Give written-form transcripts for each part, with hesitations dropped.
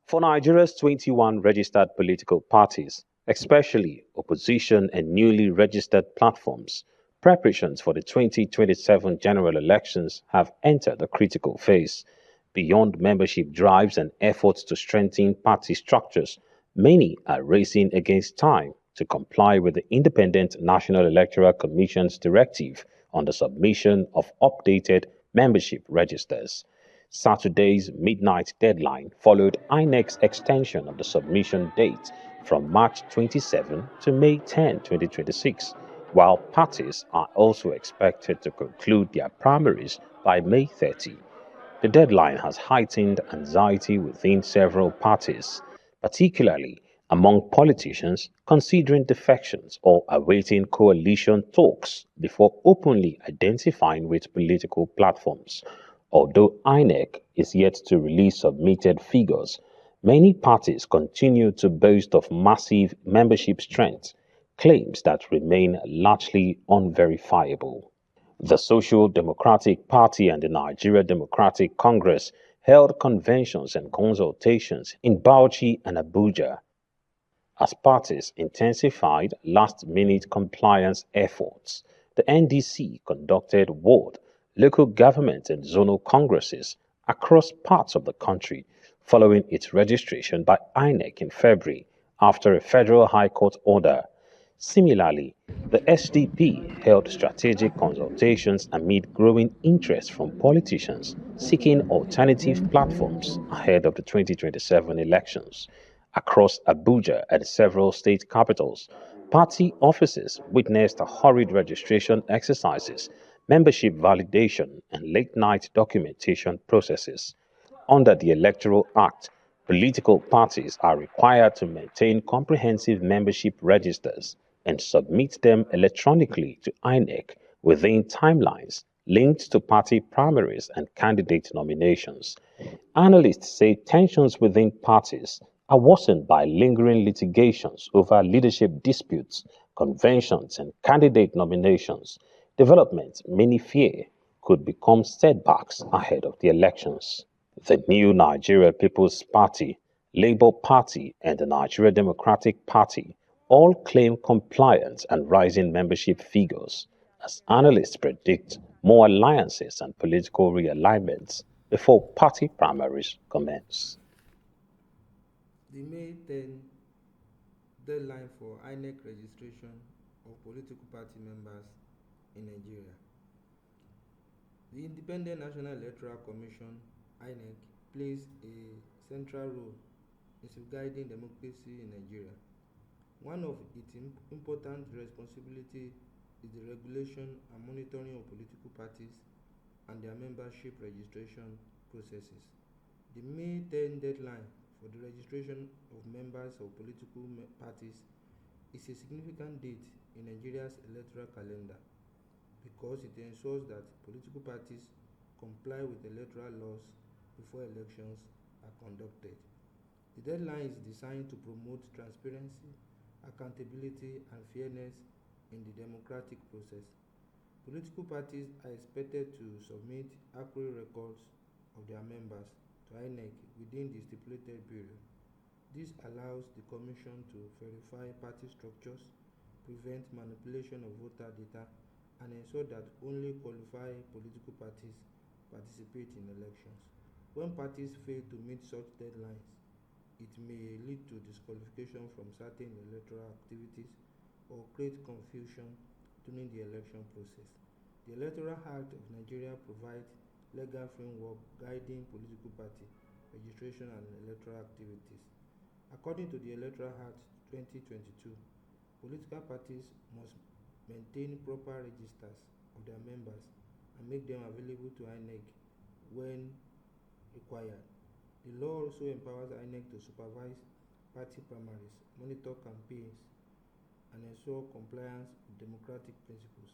For Nigeria's 21 registered political parties, especially opposition and newly registered platforms, preparations for the 2027 general elections have entered a critical phase. Beyond membership drives and efforts to strengthen party structures, many are racing against time to comply with the Independent National Electoral Commission's directive on the submission of updated membership registers. Saturday's midnight deadline followed INEC's extension of the submission date from March 27 to May 10, 2026, while parties are also expected to conclude their primaries by May 30. The deadline has heightened anxiety within several parties, particularly among politicians considering defections or awaiting coalition talks before openly identifying with political platforms. Although INEC is yet to release submitted figures, many parties continue to boast of massive membership strength, claims that remain largely unverifiable. The Social Democratic Party and the Nigeria Democratic Congress held conventions and consultations in Bauchi and Abuja as parties intensified last-minute compliance efforts. The NDC conducted ward, local government and zonal congresses across parts of the country following its registration by INEC in February after a federal high court order. Similarly, the SDP held strategic consultations amid growing interest from politicians seeking alternative platforms ahead of the 2027 elections. Across Abuja and several state capitals, party offices witnessed hurried registration exercises, membership validation, and late night documentation processes. Under the Electoral Act, political parties are required to maintain comprehensive membership registers and submit them electronically to INEC within timelines linked to party primaries and candidate nominations. Analysts say tensions within parties are worsened by lingering litigations over leadership disputes, conventions, and candidate nominations, developments many fear could become setbacks ahead of the elections. The new Nigeria People's Party, Labour Party, and the Nigeria Democratic Party all claim compliance and rising membership figures, as analysts predict more alliances and political realignments before party primaries commence. The May 10 deadline for INEC registration of political party members in Nigeria. The Independent National Electoral Commission (INEC) plays a central role in safeguarding democracy in Nigeria. One of its important responsibilities is the regulation and monitoring of political parties and their membership registration processes. The May 10 deadline for the registration of members of political parties is a significant date in Nigeria's electoral calendar because it ensures that political parties comply with electoral laws before elections are conducted. The deadline is designed to promote transparency, accountability, and fairness in the democratic process. Political parties are expected to submit accurate records of their members to INEC within the stipulated period. This allows the Commission to verify party structures, prevent manipulation of voter data, and ensure that only qualified political parties participate in elections. When parties fail to meet such deadlines, it may lead to disqualification from certain electoral activities or create confusion during the election process. The Electoral Act of Nigeria provides legal framework guiding political party registration and electoral activities. According to the Electoral Act 2022, political parties must maintain proper registers of their members and make them available to INEC when required. The law also empowers INEC to supervise party primaries, monitor campaigns, and ensure compliance with democratic principles.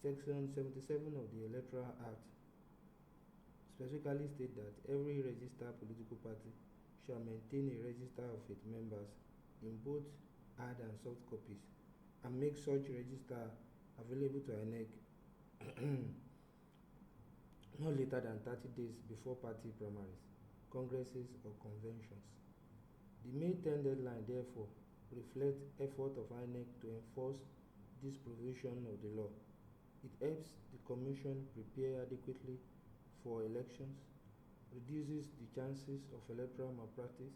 Section 77 of the Electoral Act specifically states that every registered political party shall maintain a register of its members in both hard and soft copies and make such register available to INEC no later than 30 days before party primaries, congresses, or conventions. The May 10 deadline, therefore, reflects effort of INEC to enforce this provision of the law. It helps the Commission prepare adequately for elections, reduces the chances of electoral malpractice.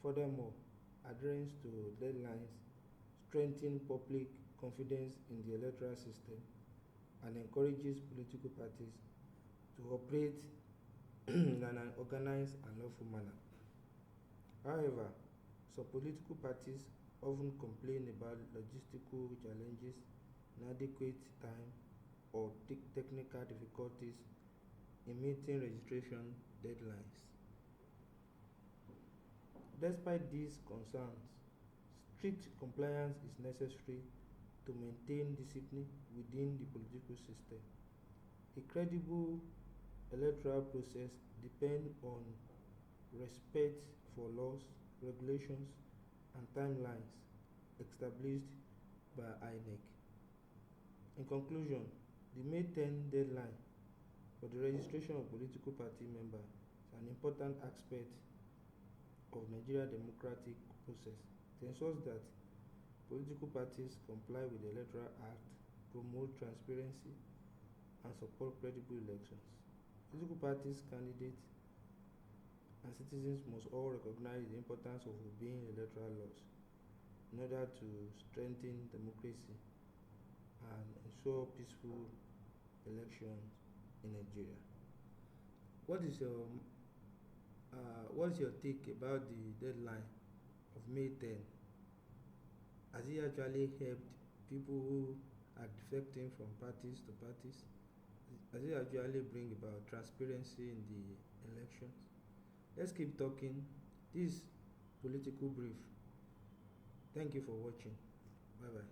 Furthermore, adherence to deadlines strengthens public confidence in the electoral system and encourages political parties to operate in an organized and lawful manner. However, some political parties often complain about logistical challenges, inadequate time, or technical difficulties in meeting registration deadlines. Despite these concerns, strict compliance is necessary to maintain discipline within the political system. A credible electoral process depends on respect for laws, regulations, and timelines established by INEC. In conclusion, the May 10 deadline for the registration of political party members is an important aspect of Nigeria's democratic process. It ensures that political parties comply with the Electoral Act, promote transparency, and support credible elections. Political parties, candidates, and citizens must all recognize the importance of obeying electoral laws in order to strengthen democracy and ensure peaceful elections in Nigeria. What is your take about the deadline of May 10? Has it actually helped people who are defecting from parties to parties? Has it actually bring about transparency in the elections? Let's keep talking. This political brief. Thank you for watching. Bye bye.